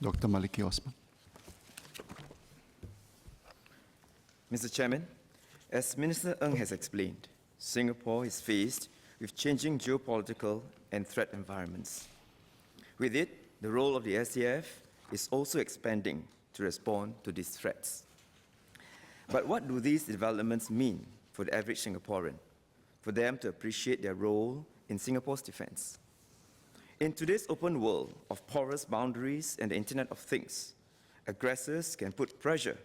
Dr. Maliki Osman. Mr. Chairman, as Minister Ng has explained, Singapore is faced with changing geopolitical and threat environments. With it, the role of the SAF is also expanding to respond to these threats. But what do these developments mean for the average Singaporean, for them to appreciate their role in Singapore's defense? In today's open world of porous boundaries and the Internet of Things, aggressors can put pressure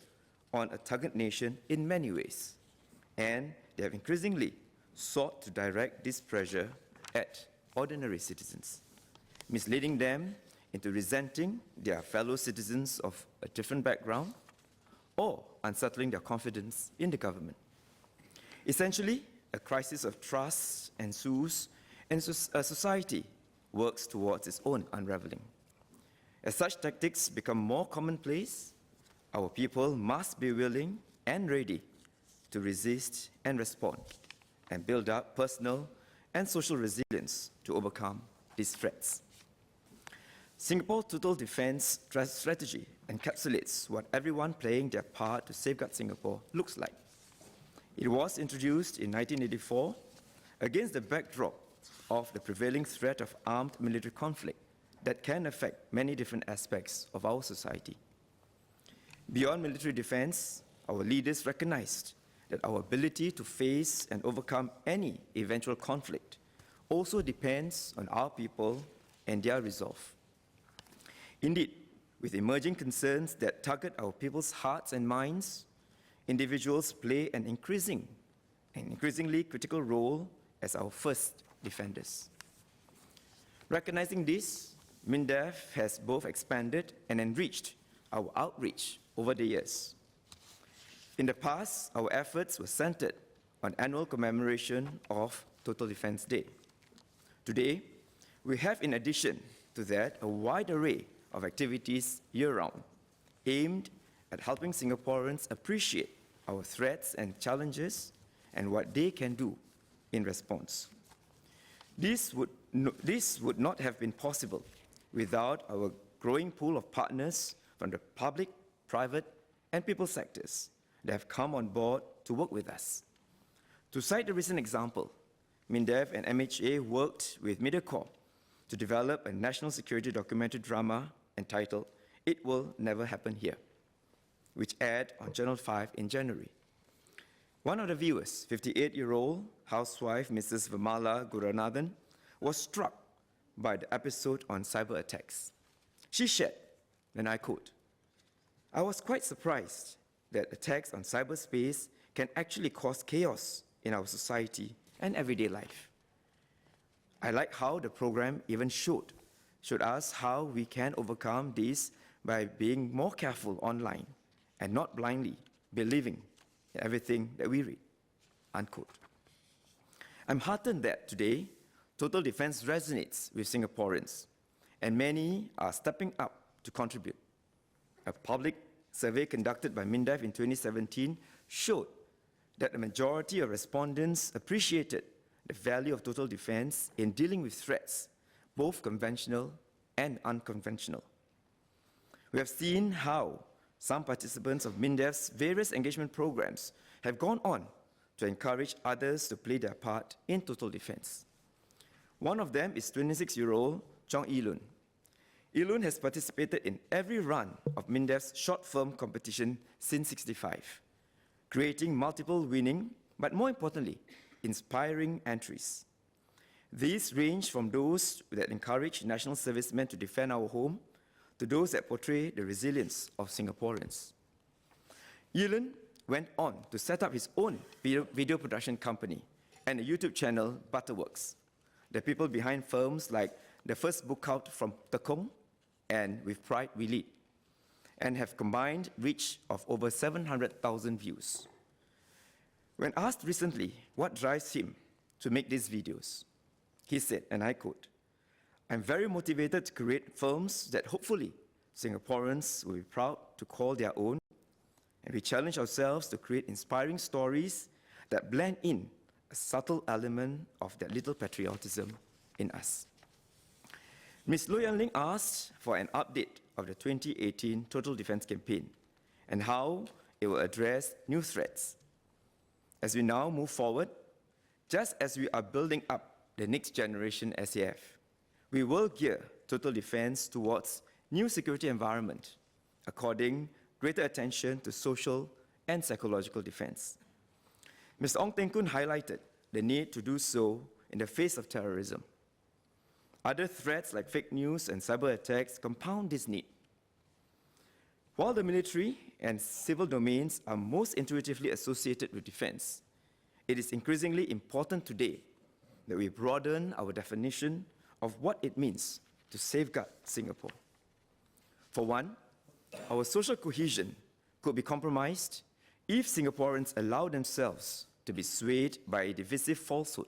on a target nation in many ways, and they have increasingly sought to direct this pressure at ordinary citizens, misleading them into resenting their fellow citizens of a different background or unsettling their confidence in the government. Essentially, a crisis of trust ensues and a society works towards its own unraveling. As such tactics become more commonplace, our people must be willing and ready to resist and respond and build up personal and social resilience to overcome these threats. Singapore's total defense strategy encapsulates what everyone playing their part to safeguard Singapore looks like. It was introduced in 1984 against the backdrop of the prevailing threat of armed military conflict that can affect many different aspects of our society. Beyond military defense, our leaders recognized that our ability to face and overcome any eventual conflict also depends on our people and their resolve. Indeed, with emerging concerns that target our people's hearts and minds, individuals play an increasingly critical role as our first defenders. Recognizing this, MINDEF has both expanded and enriched our outreach over the years. In the past, our efforts were centered on annual commemoration of Total Defence Day. Today, we have, in addition to that, a wide array of activities year-round, aimed at helping Singaporeans appreciate our threats and challenges and what they can do in response. This would not have been possible without our growing pool of partners from the public, private, and people sectors that have come on board to work with us. To cite a recent example, MINDEF and MHA worked with MediaCorp to develop a national security documentary drama entitled It Will Never Happen Here, which aired on Channel 5 in January. One of the viewers, 58-year-old housewife Mrs. Vimala Guranathan, was struck by the episode on cyber attacks. She shared, and I quote, "I was quite surprised that attacks on cyberspace can actually cause chaos in our society and everyday life. I like how the program even showed us how we can overcome this by being more careful online and not blindly believing in everything that we read," unquote. I'm heartened that today, total defense resonates with Singaporeans, and many are stepping up to contribute. A public survey conducted by MINDEF in 2017 showed that the majority of respondents appreciated the value of total defense in dealing with threats, both conventional and unconventional. We have seen how some participants of MINDEF's various engagement programs have gone on to encourage others to play their part in total defense. One of them is 26-year-old Chong Ilun. Ilun has participated in every run of MINDEF's short film competition since '65, creating multiple winning, but more importantly, inspiring entries. These range from those that encourage national servicemen to defend our home to those that portray the resilience of Singaporeans. Ilun went on to set up his own video production company and a YouTube channel, Butterworks, the people behind films like The First Book Out from Tekong and With Pride We Lead, and have combined reach of over 700,000 views. When asked recently what drives him to make these videos, he said, and I quote, "I'm very motivated to create films that hopefully Singaporeans will be proud to call their own, and we challenge ourselves to create inspiring stories that blend in a subtle element of that little patriotism in us." Ms. Loh Yan Ling asked for an update of the 2018 Total Defense Campaign and how it will address new threats. As we now move forward, just as we are building up the next generation SAF, we will gear total defense towards new security environment, according greater attention to social and psychological defense. Mr. Ong Teng Koon highlighted the need to do so in the face of terrorism. Other threats like fake news and cyber attacks compound this need. While the military and civil domains are most intuitively associated with defense, it is increasingly important today that we broaden our definition of what it means to safeguard Singapore. For one, our social cohesion could be compromised if Singaporeans allow themselves to be swayed by a divisive falsehood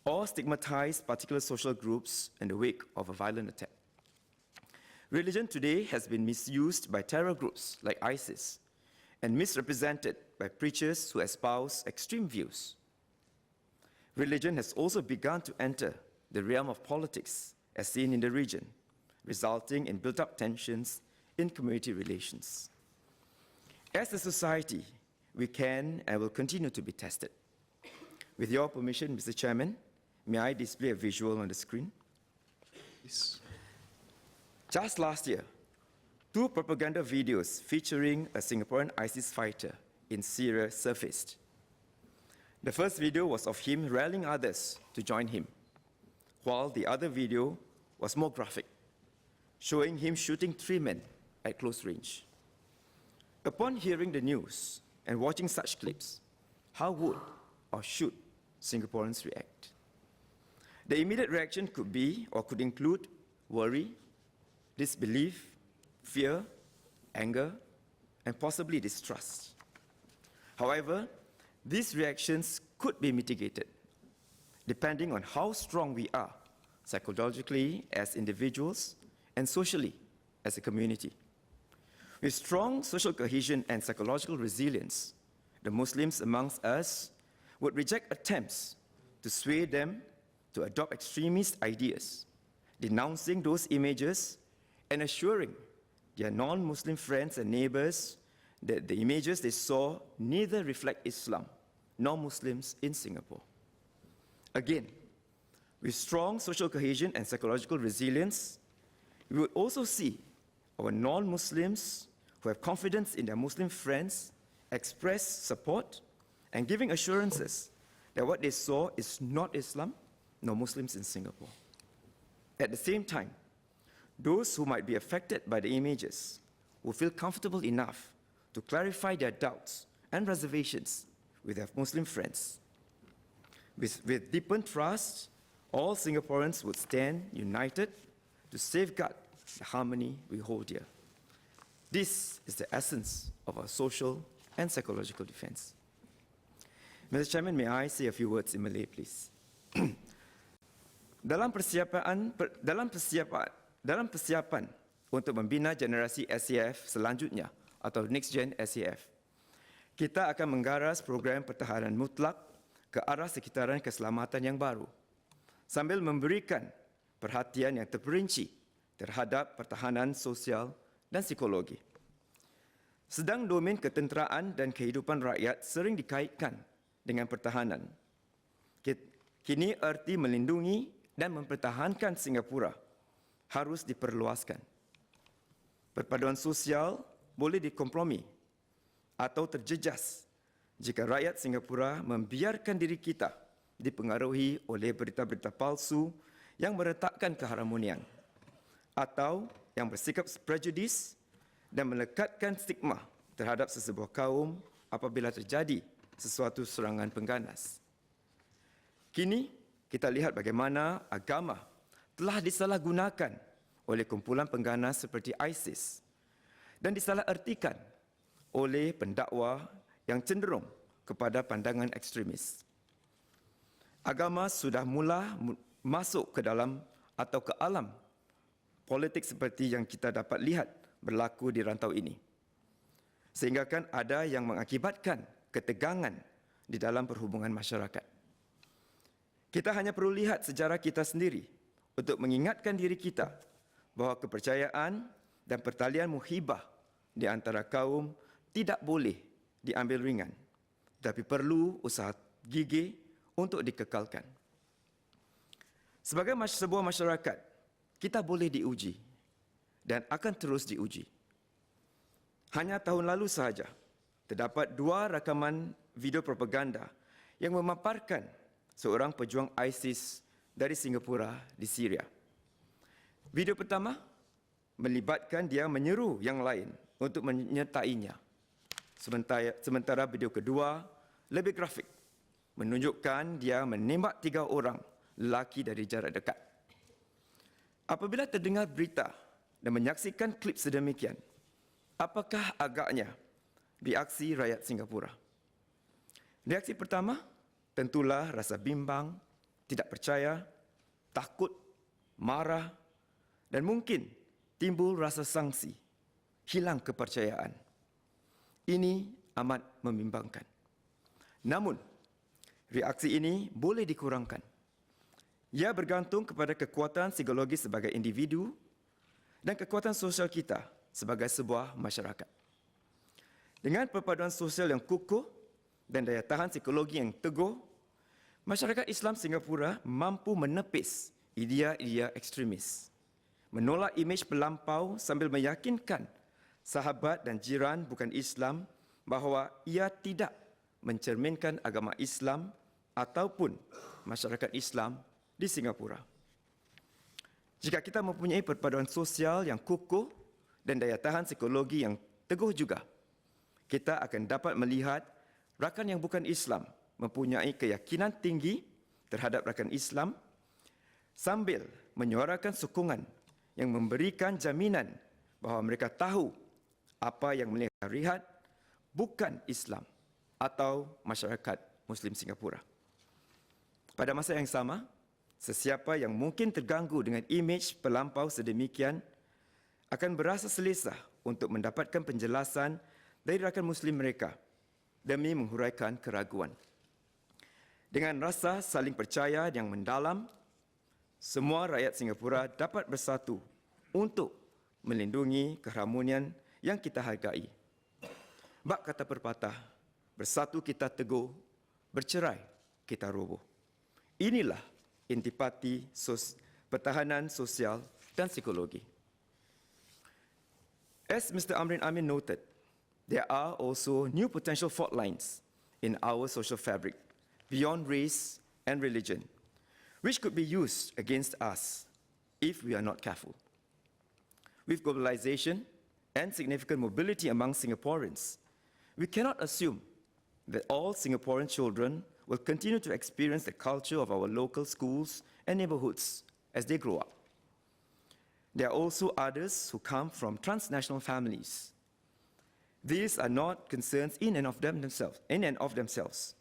or stigmatize particular social groups in the wake of a violent attack. Religion today has been misused by terror groups like ISIS and misrepresented by preachers who espouse extreme views. Religion has also begun to enter the realm of politics, as seen in the region, resulting in built-up tensions in community relations. As a society, we can and will continue to be tested. With your permission, Mr. Chairman, may I display a visual on the screen? Yes. Just last year, 2 propaganda videos featuring a Singaporean ISIS fighter in Syria surfaced. The first video was of him rallying others to join him, while the other video was more graphic, showing him shooting 3 men at close range. Upon hearing the news and watching such clips, how would or should Singaporeans react? The immediate reaction could be or could include worry, disbelief, fear, anger, and possibly distrust. However, these reactions could be mitigated depending on how strong we are psychologically as individuals and socially as a community. With strong social cohesion and psychological resilience, the Muslims amongst us would reject attempts to sway them to adopt extremist ideas, denouncing those images and assuring their non-Muslim friends and neighbors that the images they saw neither reflect Islam nor Muslims in Singapore. Again, with strong social cohesion and psychological resilience, we would also see our non-Muslims who have confidence in their Muslim friends express support and giving assurances that what they saw is not Islam nor Muslims in Singapore. At the same time, those who might be affected by the images will feel comfortable enough to clarify their doubts and reservations with their Muslim friends. With deepened trust, all Singaporeans would stand united to safeguard the harmony we hold dear. This is the essence of our social and psychological defense. Mr. Chairman, may I say a few words in Malay, please? Dalam persiapan untuk membina generasi SAF selanjutnya atau Next Gen SAF, kita akan menggaras program pertahanan mutlak ke arah sekitaran keselamatan yang baru, sambil memberikan perhatian yang terperinci terhadap pertahanan sosial dan psikologi. Sedang domain ketenteraan dan kehidupan rakyat sering dikaitkan dengan pertahanan. Kini erti melindungi dan mempertahankan Singapura harus diperluaskan. Perpaduan sosial boleh dikompromi atau terjejas jika rakyat Singapura membiarkan diri kita dipengaruhi oleh berita-berita palsu yang meretakkan keharmonian atau yang bersikap prejudis dan melekatkan stigma terhadap sesebuah kaum apabila terjadi sesuatu serangan pengganas. Kini kita lihat bagaimana agama telah disalahgunakan oleh kumpulan pengganas seperti ISIS dan disalahertikan oleh pendakwa yang cenderung kepada pandangan ekstremis. Agama sudah mula masuk ke dalam atau ke alam politik seperti yang kita dapat lihat berlaku di rantau ini. Sehingga kan ada yang mengakibatkan ketegangan di dalam perhubungan masyarakat. Kita hanya perlu lihat sejarah kita sendiri untuk mengingatkan diri kita bahawa kepercayaan dan pertalian muhibah di antara kaum tidak boleh diambil ringan, tapi perlu usaha gigih untuk dikekalkan. Sebagai sebuah masyarakat, kita boleh diuji dan akan terus diuji. Hanya tahun lalu sahaja, terdapat 2 rakaman video propaganda yang memaparkan seorang pejuang ISIS dari Singapura di Syria. Video pertama melibatkan dia menyeru yang lain untuk menyertainya. Sementara video kedua lebih grafik, menunjukkan dia menembak 3 orang lelaki dari jarak dekat. Apabila terdengar berita dan menyaksikan klip sedemikian, apakah agaknya reaksi rakyat Singapura? Reaksi pertama tentulah rasa bimbang, tidak percaya, takut, marah, dan mungkin timbul rasa sangsi, hilang kepercayaan. Ini amat membimbangkan. Namun, reaksi ini boleh dikurangkan. Ia bergantung kepada kekuatan psikologi sebagai individu dan kekuatan sosial kita sebagai sebuah masyarakat. Dengan perpaduan sosial yang kukuh dan daya tahan psikologi yang teguh, masyarakat Islam Singapura mampu menepis idea-idea ekstremis, menolak imej pelampau sambil meyakinkan sahabat dan jiran bukan Islam bahawa ia tidak mencerminkan agama Islam ataupun masyarakat Islam di Singapura. Jika kita mempunyai perpaduan sosial yang kukuh dan daya tahan psikologi yang teguh juga, kita akan dapat melihat rakan yang bukan Islam mempunyai keyakinan tinggi terhadap rakan Islam sambil menyuarakan sokongan yang memberikan jaminan bahawa mereka tahu apa yang mereka lihat bukan Islam atau masyarakat Muslim Singapura. Pada masa yang sama, sesiapa yang mungkin terganggu dengan imej pelampau sedemikian akan berasa selesa untuk mendapatkan penjelasan dari rakan Muslim mereka demi menghuraikan keraguan. Dengan rasa saling percaya yang mendalam, semua rakyat Singapura dapat bersatu untuk melindungi keharmonian yang kita hargai. Bak kata pepatah, bersatu kita teguh, bercerai kita roboh. Inilah intipati pertahanan sosial dan psikologi. As Mr. Amrin Amin noted, there are also new potential fault lines in our social fabric beyond race and religion, which could be used against us if we are not careful. With globalization and significant mobility among Singaporeans, we cannot assume that all Singaporean children will continue to experience the culture of our local schools and neighborhoods as they grow up. There are also others who come from transnational families. These are not concerns in and of themselves,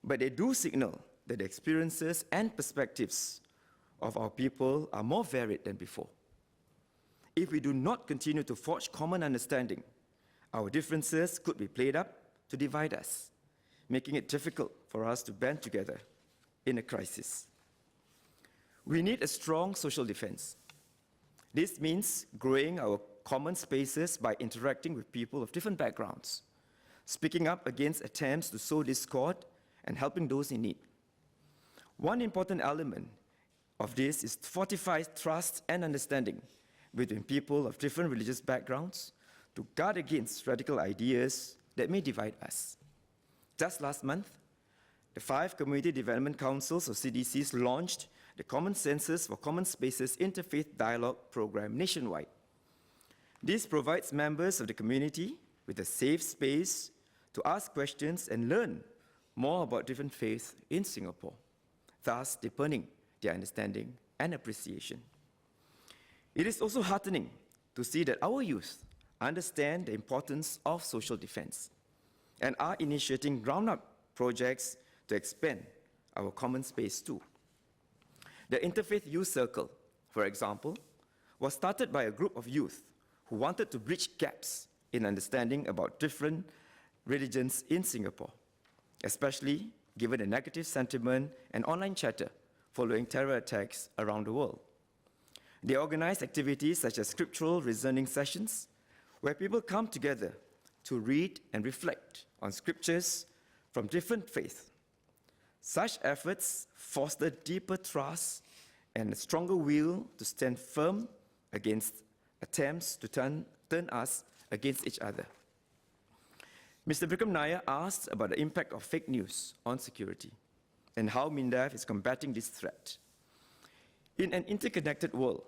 but they do signal that the experiences and perspectives of our people are more varied than before. If we do not continue to forge common understanding, our differences could be played up to divide us, making it difficult for us to band together in a crisis. We need a strong social defense. This means growing our common spaces by interacting with people of different backgrounds, speaking up against attempts to sow discord, and helping those in need. One important element of this is to fortify trust and understanding between people of different religious backgrounds to guard against radical ideas that may divide us. Just last month, the 5 Community Development Councils or CDCs launched the Common Census for Common Spaces Interfaith Dialogue Program nationwide. This provides members of the community with a safe space to ask questions and learn more about different faiths in Singapore, thus deepening their understanding and appreciation. It is also heartening to see that our youth understand the importance of social defense and are initiating ground-up projects to expand our common space too. The Interfaith Youth Circle, for example, was started by a group of youth who wanted to bridge gaps in understanding about different religions in Singapore, especially given the negative sentiment and online chatter following terror attacks around the world. They organize activities such as scriptural reasoning sessions, where people come together to read and reflect on scriptures from different faiths. Such efforts foster deeper trust and a stronger will to stand firm against attempts to turn us against each other. Mr. Vikram Nair asked about the impact of fake news on security and how MINDEF is combating this threat. In an interconnected world,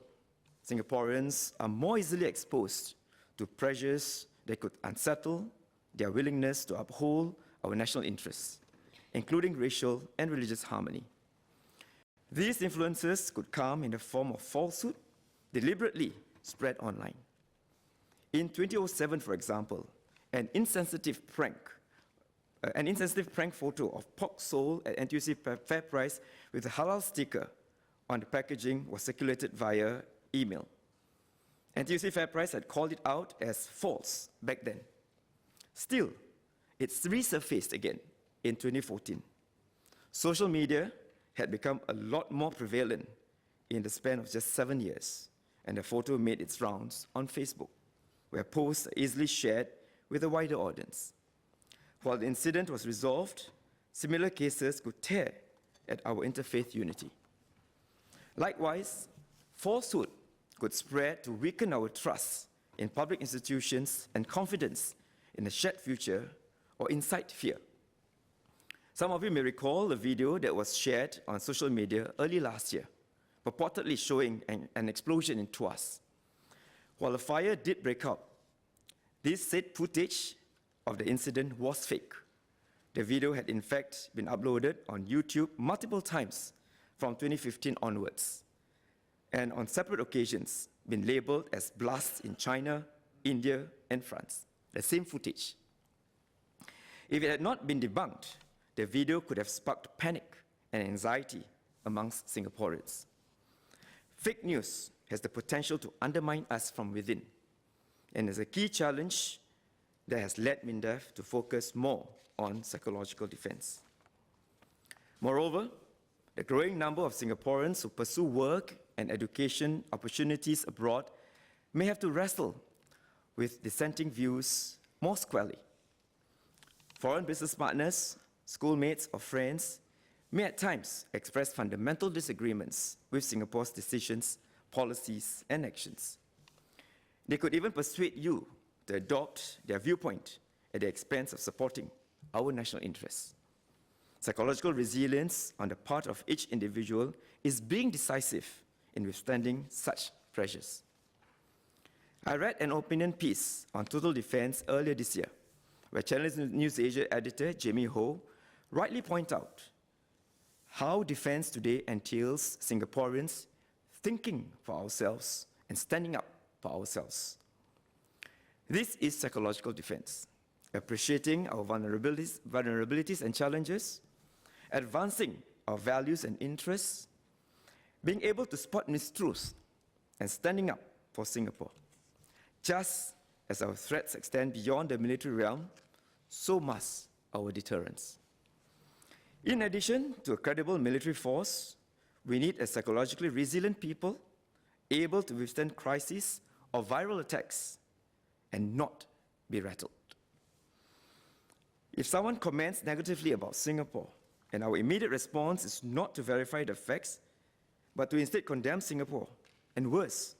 Singaporeans are more easily exposed to pressures that could unsettle their willingness to uphold our national interests, including racial and religious harmony. These influences could come in the form of falsehood deliberately spread online. In 2007, for example, an insensitive prank photo of pork sold at NTUC Fair Price with a halal sticker on the packaging was circulated via email. NTUC Fair Price had called it out as false back then. Still, it's resurfaced again in 2014. Social media had become a lot more prevalent in the span of just 7 years, and the photo made its rounds on Facebook, where posts are easily shared with a wider audience. While the incident was resolved, similar cases could tear at our interfaith unity. Likewise, falsehood could spread to weaken our trust in public institutions and confidence in a shared future or incite fear. Some of you may recall a video that was shared on social media early last year, purportedly showing an explosion in Tuas. While a fire did break out, this said footage of the incident was fake. The video had in fact been uploaded on YouTube multiple times from 2015 onwards, and on separate occasions been labeled as blasts in China, India, and France, the same footage. If it had not been debunked, the video could have sparked panic and anxiety amongst Singaporeans. Fake news has the potential to undermine us from within, and is a key challenge that has led MINDEF to focus more on psychological defense. Moreover, the growing number of Singaporeans who pursue work and education opportunities abroad may have to wrestle with dissenting views more squarely. Foreign business partners, schoolmates, or friends may at times express fundamental disagreements with Singapore's decisions, policies, and actions. They could even persuade you to adopt their viewpoint at the expense of supporting our national interests. Psychological resilience on the part of each individual is being decisive in withstanding such pressures. I read an opinion piece on total defense earlier this year, where Channel News Asia editor Jamie Ho rightly pointed out how defense today entails Singaporeans thinking for ourselves and standing up for ourselves. This is psychological defense, appreciating our vulnerabilities and challenges, advancing our values and interests, being able to spot mistruths, and standing up for Singapore. Just as our threats extend beyond the military realm, so must our deterrence. In addition to a credible military force, we need a psychologically resilient people able to withstand crises or viral attacks and not be rattled. If someone comments negatively about Singapore, and our immediate response is not to verify the facts, but to instead condemn Singapore, and worse,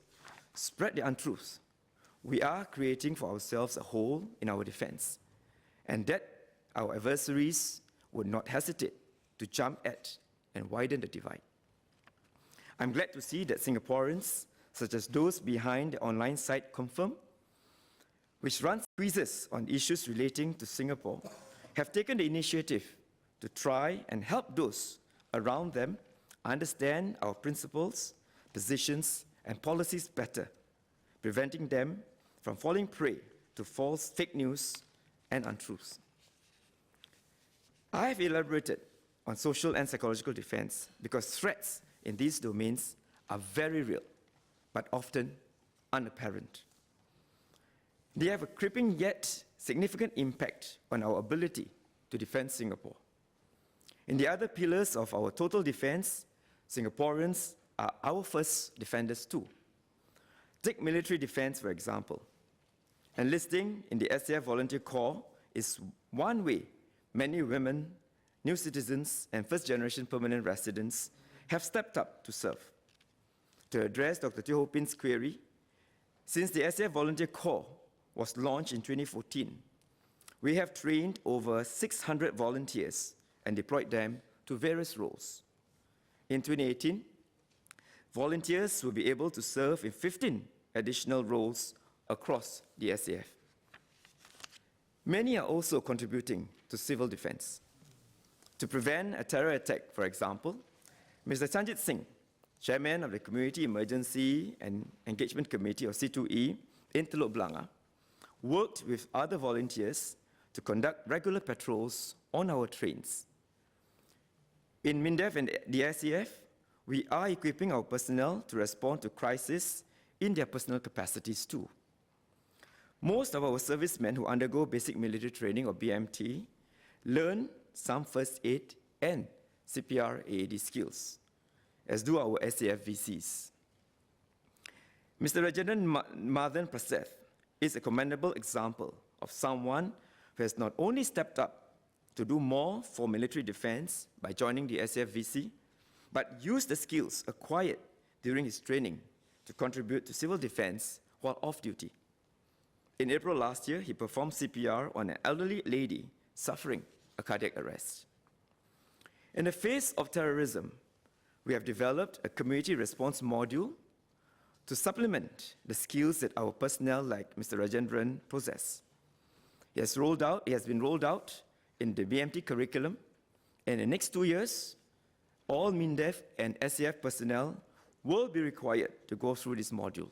spread the untruths, we are creating for ourselves a hole in our defense, and that our adversaries would not hesitate to jump at and widen the divide. I'm glad to see that Singaporeans, such as those behind the online site Confirm, which runs quizzes on issues relating to Singapore, have taken the initiative to try and help those around them understand our principles, positions, and policies better, preventing them from falling prey to false fake news and untruths. I have elaborated on social and psychological defense because threats in these domains are very real, but often unapparent. They have a creeping yet significant impact on our ability to defend Singapore. In the other pillars of our total defense, Singaporeans are our first defenders too. Take military defense, for example. Enlisting in the SAF Volunteer Corps is one way many women, new citizens, and first-generation permanent residents have stepped up to serve. To address Dr. Teo Ho Pin's query, since the SAF Volunteer Corps was launched in 2014, we have trained over 600 volunteers and deployed them to various roles. In 2018, volunteers will be able to serve in 15 additional roles across the SAF. Many are also contributing to civil defense. To prevent a terror attack, for example, Mr. Chanjit Singh, chairman of the Community Emergency and Engagement Committee, or C2E, in Teluk Blangah, worked with other volunteers to conduct regular patrols on our trains. In MINDEF and the SAF, we are equipping our personnel to respond to crises in their personal capacities too. Most of our servicemen who undergo basic military training, or BMT, learn some first aid and CPR AED skills, as do our SAF VCs. Mr. Rajendran Madan Praseth is a commendable example of someone who has not only stepped up to do more for military defense by joining the SAF VC, but used the skills acquired during his training to contribute to civil defense while off duty. In April last year, he performed CPR on an elderly lady suffering a cardiac arrest. In the face of terrorism, we have developed a community response module to supplement the skills that our personnel like Mr. Rajendran possess. It has been rolled out in the BMT curriculum, and in the next 2 years, all MINDEF and SAF personnel will be required to go through this module.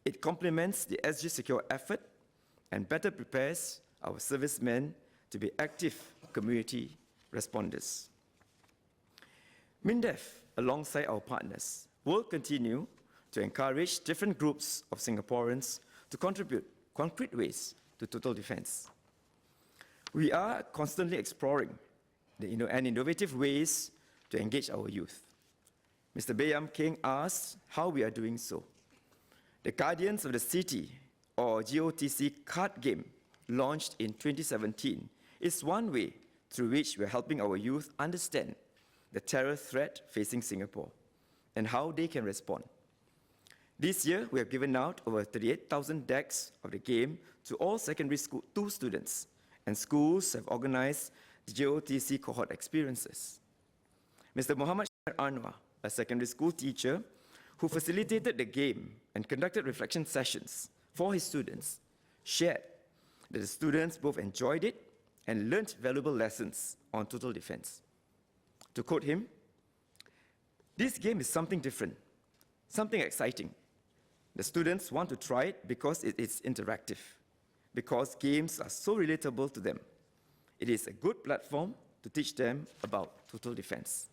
It complements the SG Secure effort and better prepares our servicemen to be active community responders. MINDEF, alongside our partners, will continue to encourage different groups of Singaporeans to contribute concrete ways to total defense. We are constantly exploring innovative ways to engage our youth. Mr. Bayam King asked how we are doing so. The Guardians of the City, or GOTC card game, launched in 2017, is one way through which we are helping our youth understand the terror threat facing Singapore and how they can respond. This year, we have given out over 38,000 decks of the game to all secondary school 2 students, and schools have organized the GOTC cohort experiences. Mr. Muhammad Anwar, a secondary school teacher who facilitated the game and conducted reflection sessions for his students, shared that the students both enjoyed it and learned valuable lessons on total defense. To quote him, "This game is something different, something exciting. The students want to try it because it is interactive, because games are so relatable to them. It is a good platform to teach them about total defense."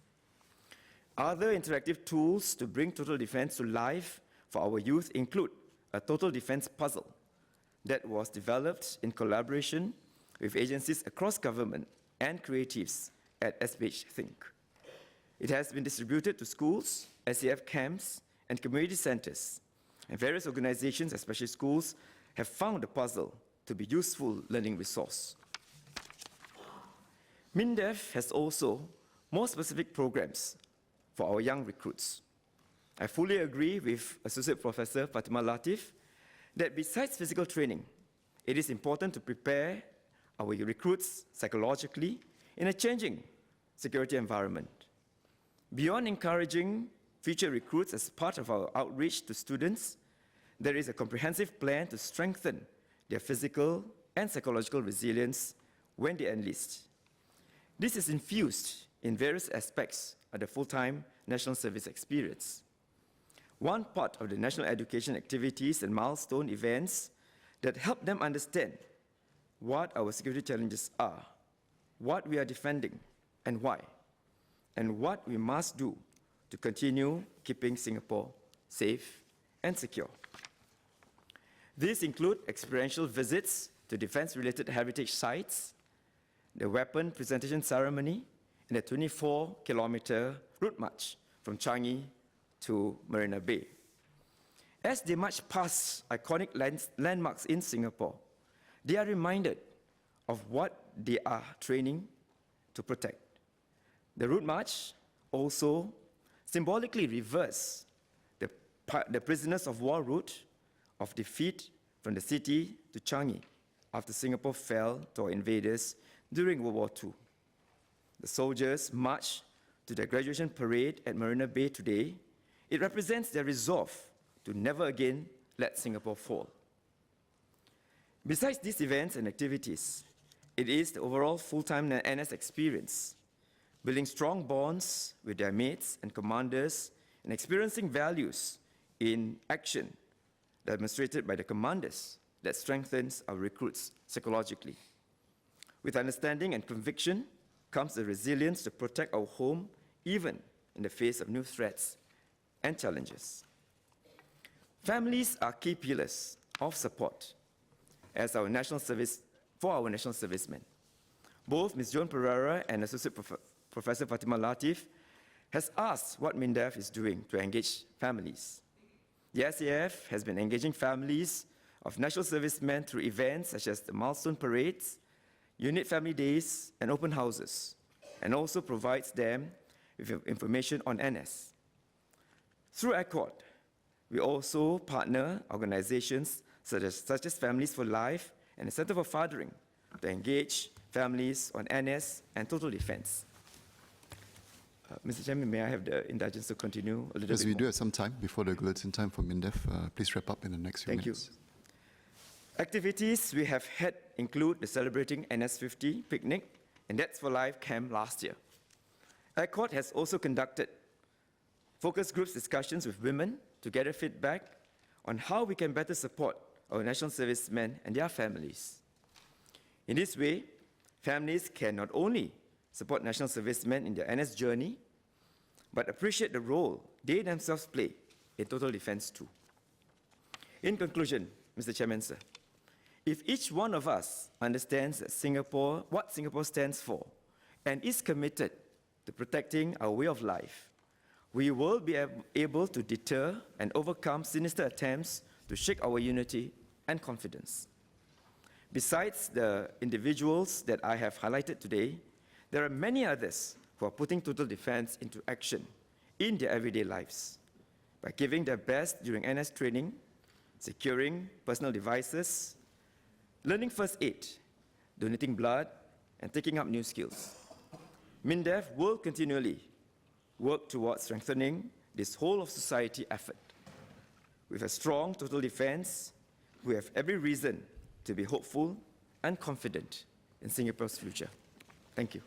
Other interactive tools to bring total defense to life for our youth include a total defense puzzle that was developed in collaboration with agencies across government and creatives at SPH Think. It has been distributed to schools, SAF camps, and community centers. And various organizations, especially schools, have found the puzzle to be a useful learning resource. MINDEF has also more specific programs for our young recruits. I fully agree with Associate Professor Fatima Latif that besides physical training, it is important to prepare our recruits psychologically in a changing security environment. Beyond encouraging future recruits as part of our outreach to students, there is a comprehensive plan to strengthen their physical and psychological resilience when they enlist. This is infused in various aspects of the full-time national service experience. One part of the national education activities and milestone events that help them understand what our security challenges are, what we are defending and why, and what we must do to continue keeping Singapore safe and secure. These include experiential visits to defense-related heritage sites, the weapon presentation ceremony, and a 24-kilometer route march from Changi to Marina Bay. As they march past iconic landmarks in Singapore, they are reminded of what they are training to protect. The route march also symbolically reversed the prisoners of war route of defeat from the city to Changi after Singapore fell to our invaders during World War II. The soldiers march to their graduation parade at Marina Bay today. It represents their resolve to never again let Singapore fall. Besides these events and activities, it is the overall full-time NS experience, building strong bonds with their mates and commanders and experiencing values in action demonstrated by the commanders that strengthens our recruits psychologically. With understanding and conviction comes the resilience to protect our home even in the face of new threats and challenges. Families are key pillars of support as our national service, for our national servicemen. Both Ms. Joan Pereira and Associate Professor Fatima Latif has asked what MINDEF is doing to engage families. The SAF has been engaging families of national servicemen through events such as the milestone parades, unit family days, and open houses, and also provides them with information on NS. Through Accord, we also partner organizations such as Families for Life and the Center for Fathering to engage families on NS and total defense. Mr. Chairman, may I have the indulgence to continue a little Yes, bit we more? do have some time before the closing time for MINDEF. Please wrap up in the next few Thank you. minutes. Activities we have had include the Celebrating NS50 picnic and That's for Life camp last year. Accord has also conducted focus groups discussions with women to gather feedback on how we can better support our national servicemen and their families. In this way, families can not only support national servicemen in their NS journey, but appreciate the role they themselves play in total defense too. In conclusion, Mr. Chairman, sir, if each one of us understands that what Singapore stands for and is committed to protecting our way of life, we will be able to deter and overcome sinister attempts to shake our unity and confidence. Besides the individuals that I have highlighted today, there are many others who are putting total defense into action in their everyday lives by giving their best during NS training, securing personal devices, learning first aid, donating blood, and taking up new skills. MINDEF will continually work towards strengthening this whole of society effort. With a strong total defense, we have every reason to be hopeful and confident in Singapore's future. Thank you.